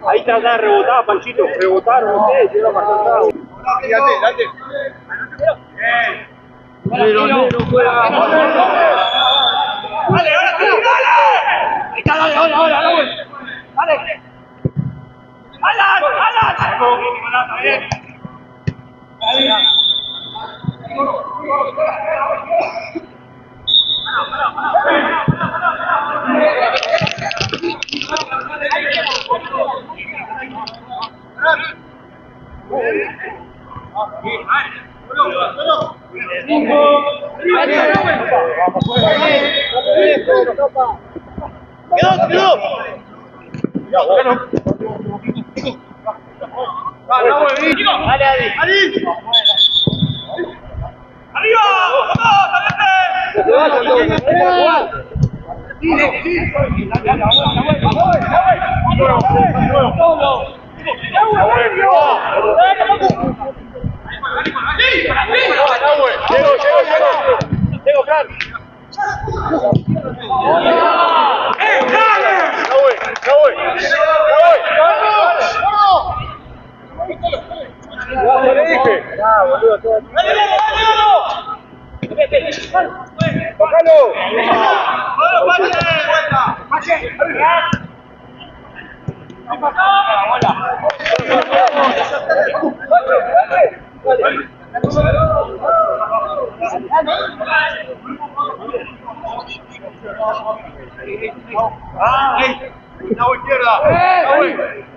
Ahí tratá de rebotar, Panchito. Rebotaron ustedes, yo no pasó nada. Date. Negro, fuera. Dale, ahora sí, dale. Ahí está, dale. Dale. ¡Alan! ¡Quedó! Dale, Adi. ¡Arriba! Llego, Fran. ¡Dale! Le dije. ¡Bájalo!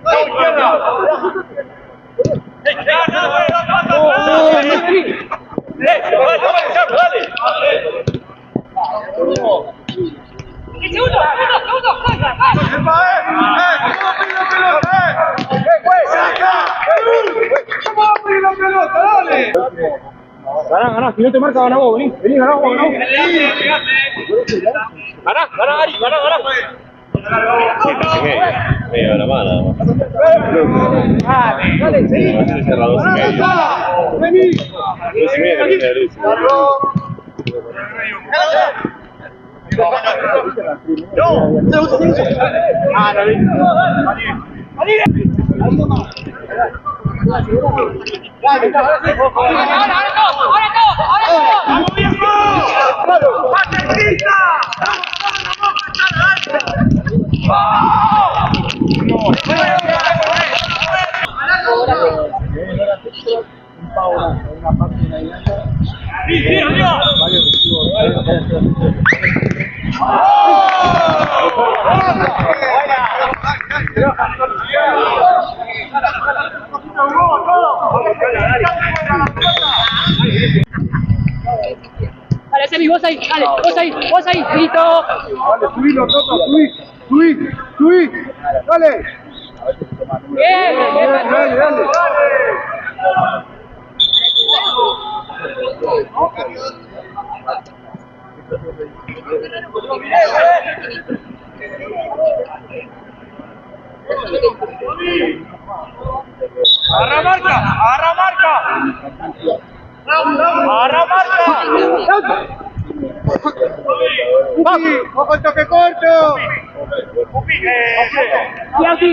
¡La izquierda! Ganá, si no te marca, ganá vos, vení, ganá vos. Ganá, Ari, ganá. Medio la mala. Dale, seguí. Vení. 2:30. No, no Dale, Semi, vos ahí, listo. Dale, subilo, Toto, subí. Dale. Bien. Dale. Agarra marca. Ojo el toque corto. Y así.